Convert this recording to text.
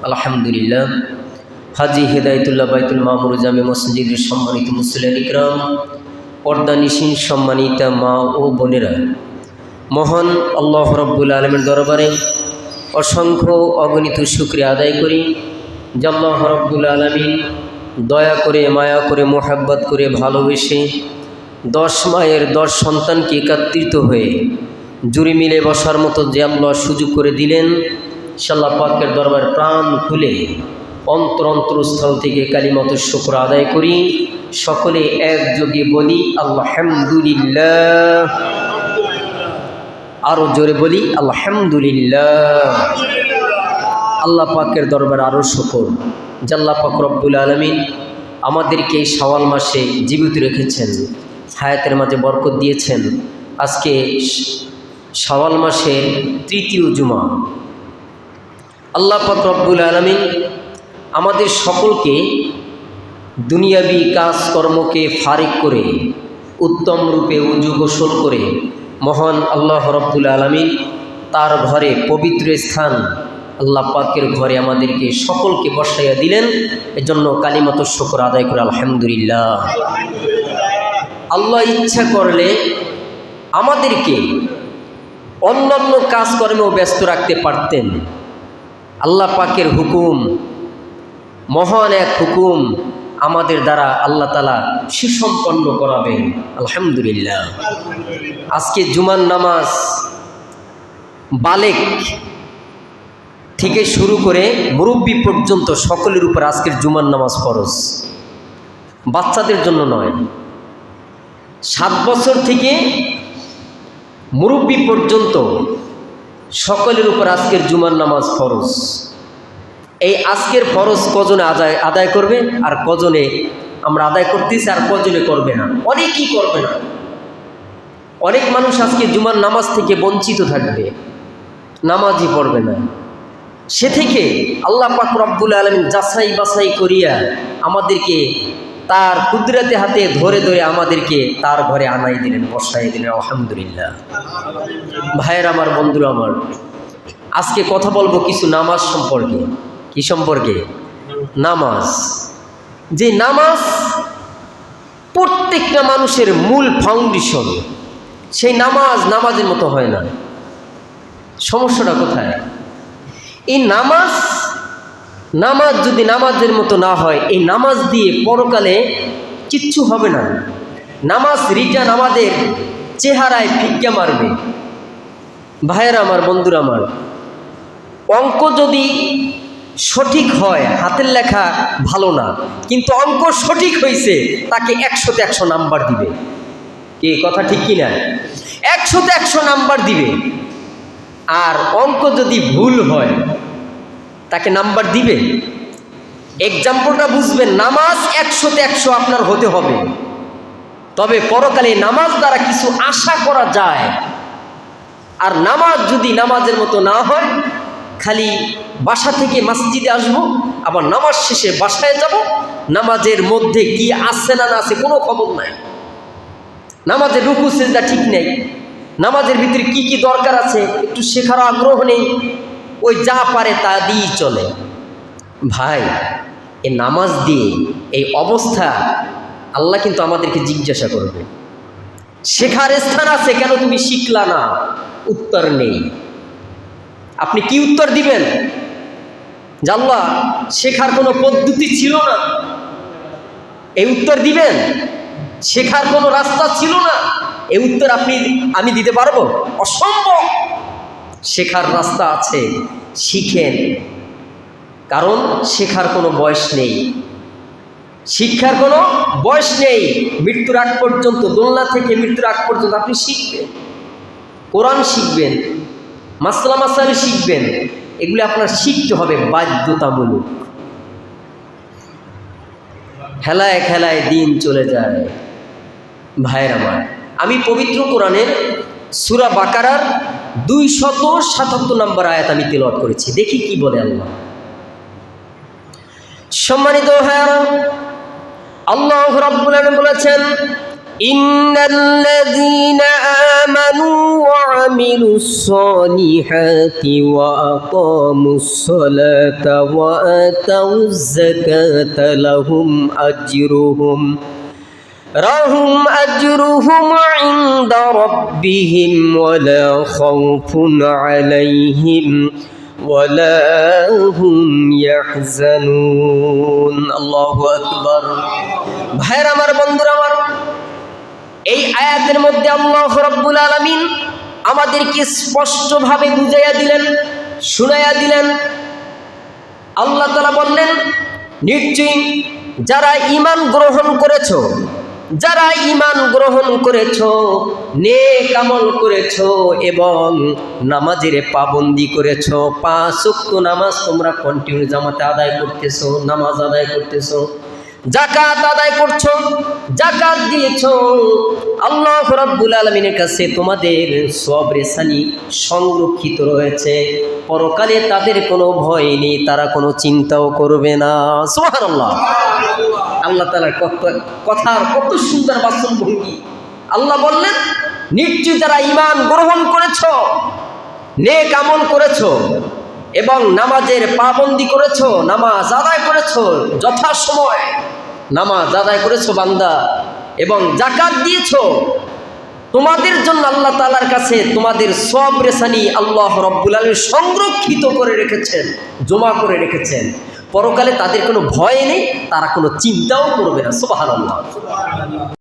আলহামদুলিল্লাহ। হাজি হেদায়েতুল্লাহ বাইতুল মামুর জামে মসজিদের সম্মানিত মুসলিম ইকরাম, পর্দানিশীন সম্মানিতা মা ও বোনেরা, মহান আল্লাহ রাব্বুল আলামিনের দরবারে অসংখ্য অগণিত শুকরিয়া আদায় করি যে আল্লাহ রাব্বুল আলামিন দয়া করে, মায়া করে, মোহাব্বত করে, ভালোবেসে 10 মায়ের 10 সন্তানকে একত্রিত হয়ে জুড়ে মিলে বসার মতো যে আল্লাহ সুযোগ করে দিলেন, আল্লাহ পাকের দরবার প্রাণ খুলে অন্তরস্থল থেকে কালিমাতুশ শুকর আদায় করি। সকলে একযোগে বলি আলহামদুলিল্লাহ। আরও জোরে বলি আলহামদুলিল্লাহ। আল্লাহ পাকের দরবার আরও শুকর যে আল্লাহ পাক রব্বুল আলামিন আমাদেরকে এই শাওয়াল মাসে জীবিত রেখেছেন, হায়াতের মাঝে বরকত দিয়েছেন। আজকে শাওয়াল মাসের 3য় জুমা। আল্লাহ পাক রব্বুল আলামিন আমাদের সকলকে দুনিয়াবি কাজকর্মকে ফারিক করে উত্তম রূপে উজু গোসল করে মহান আল্লাহ রব্বুল আলামিন তার ঘরে, পবিত্র স্থান আল্লাহ পাকের ঘরে আমাদেরকে সকলকে বসাইয়া দিলেন। এজন্য কালিমাতুশ শুকর আদায় করে আলহামদুলিল্লাহ। আল্লাহ ইচ্ছা করলে আমাদেরকে অন্যান্য কাজকর্মেও ব্যস্ত রাখতে পারতেন। আল্লাহ পাকের হুকুম, মহান এক হুকুম আমাদের দ্বারা আল্লাহ তাআলা সুসম্পন্ন করাবেন। আলহামদুলিল্লাহ। আজকে জুমার নামাজ বালেক থেকে শুরু করে মুরব্বী পর্যন্ত সকলের উপর আজকের জুমার নামাজ ফরজ, বাচ্চাদের জন্য নয়। 7 বছর থেকে মুরব্বী পর্যন্ত সকলের উপর আজকের জুমার নামাজ ফরজ। এই আজকের ফরজ কজনে আদায় করবে, আর কজনে আমরা আদায় করতেছি আর কজনে করবে না? অনেকেই করবে না। অনেক মানুষ আজকে জুমার নামাজ থেকে বঞ্চিত থাকবে, নামাজই পড়বে না। সে থেকে আল্লাহ পাক রব্বুল আলামিন যাচাই বাছাই করিয়া আমাদেরকে তার কুদরতে হাতে ধরে ধরে আমাদেরকে তার ঘরে আনাই দিলেন, বসাই দিলেন। আলহামদুলিল্লাহ। ভাইয়ের আমার, বন্ধুরা আমার, আজকে কথা বলবো কিছু নামাজ সম্পর্কে। কি সম্পর্কে? নামাজ। যে নামাজ প্রত্যেকটা মানুষের মূল ফাউন্ডেশন, সেই নামাজের মতো হয় না। সমস্যাটা কোথায়? এই নামাজ যদি নামাজের মতো না হয়, এই নামাজ দিয়ে পরকালে কিচ্ছু হবে না। নামাজ রিটার্ন আমাদের চেহারায় ফিক্কা মারবে। ভাইয়েরা আমার, বন্ধুরা আমার, অঙ্ক যদি সঠিক হয়, হাতের লেখা ভালো না, কিন্তু অঙ্ক সঠিক হয়েছে, তাকে 100তে 100 নাম্বার দিবে। কি কথা ঠিক কিনা? 100তে 100 নাম্বার দিবে। আর অঙ্ক যদি ভুল হয়, তাকে নাম্বার দিবে? এক্সাম্পলটা বুঝবেন। নামাজ 100তে 100 আপনার হতে হবে, তবে পরকালে নামাজ দ্বারা কিছু আশা করা যায়। আর নামাজ যদি নামাজের মতো না হয়, খালি বাসা থেকে মসজিদে আসবো, আবার নামাজ শেষে বাসায় যাব, নামাজের মধ্যে কি আছে না না আছে কোনো খবর নাই। নামাজের রুকু সিজদা ঠিক নেই, নামাজের ভিতরে কি কি দরকার আছে একটু শেখার আগ্রহ নেই, ওই যা পারে তা দিয়েই চলে। ভাই, এই নামাজ দিয়ে এই অবস্থা আল্লাহ কিন্তু আমাদেরকে জিজ্ঞাসা করবে। শেখার স্থান আছে, কেন তুমি শিখলা না? উত্তর নেই। আপনি কি উত্তর দিবেন? যে আল্লাহ, শেখার কোনো পদ্ধতি ছিল না, এই উত্তর দিবেন? শেখার কোনো রাস্তা ছিল না, এই উত্তর আমি দিতে পারবো? অসম্ভব। শেখার রাস্তা আছে, শিখেন। কারণ শেখার কোনো বয়স নেই, শিক্ষার কোনো বয়স নেই। মৃত্যুর আগ পর্যন্ত, দোলনা থেকে মৃত্যুর আগ পর্যন্ত আপনি শিখবেন, কোরআন শিখবেন, মাসলা মাসাইল শিখবেন। এগুলি আপনার শিখতে হবে বাধ্যতামূলক। খেলায় খেলায় দিন চলে যায়। ভাইয়ের আমার, আমি পবিত্র কোরআনের সূরা বাকারার 277 নম্বর আয়াত আমি তেলাওয়াত করেছি। দেখি কি বলে আল্লাহ। সম্মানিত ভাইয়েরা, আল্লাহ রাব্বুল আলামিন বলেছেন, ইন্নাল্লাযীনা আমানু ওয়া আমিলুস সালিহাতি ওয়া আকামুস সালাতা ওয়া আতাউজ যাকাতা লাহুম আজরুহুম ইনদা রাব্বিহিম ওয়ালা খাউফুন আলাইহিম ওয়ালা হুম ইয়াহজানুন। আল্লাহু আকবার। ভাইরা আমার, বন্ধুরা আমার, এই আয়াতের মধ্যে আল্লাহ রাব্বুল আলামিন আমাদেরকে স্পষ্টভাবে বুঝাইয়া দিলেন, শুনাইয়া দিলেন। আল্লাহ তাআলা বললেন, নিশ্চয়ই যারা ঈমান গ্রহণ করেছো, যারা ঈমান গ্রহণ করেছো, নেক আমল করেছো এবং নামাজের পাবন্দি করেছো, 5 ওয়াক্ত নামাজ তোমরা কন্টিনিউ জামাতে আদায় করতেছো, নামাজ আদায় করতেছো, যাকাত আদায় করছো, যাকাত দিয়েছো, আল্লাহ রাব্বুল আলামিনের কাছে তোমাদের সওয়াব রেসানি সংরক্ষিত রয়েছে। পরকালে তাদের কোনো ভয় নেই, তারা কোনো চিন্তাও করবে না। সুবহানাল্লাহ। আল্লাহ তাআলার কথার কত সুন্দর বাচনভঙ্গি। আল্লাহ বললেন, নিশ্চয় যারা ঈমান গ্রহণ করেছো, নেক আমল করেছো এবং নামাজের পাবন্দি করেছো, নামাজ আদায় করেছো, যথাসময় নামাজ আদায় করেছো বান্দা, এবং যাকাত দিয়েছো, তোমাদের জন্য আল্লাহ তাআলার কাছে তোমাদের সওয়াব রেসানি আল্লাহ রাব্বুল আলামিন সংরক্ষিত করে রেখেছেন, জমা করে রেখেছেন। পরকালে তাদের কোনো ভয় নেই, তারা কোনো চিন্তাও করবে না। সুবহানাল্লাহ।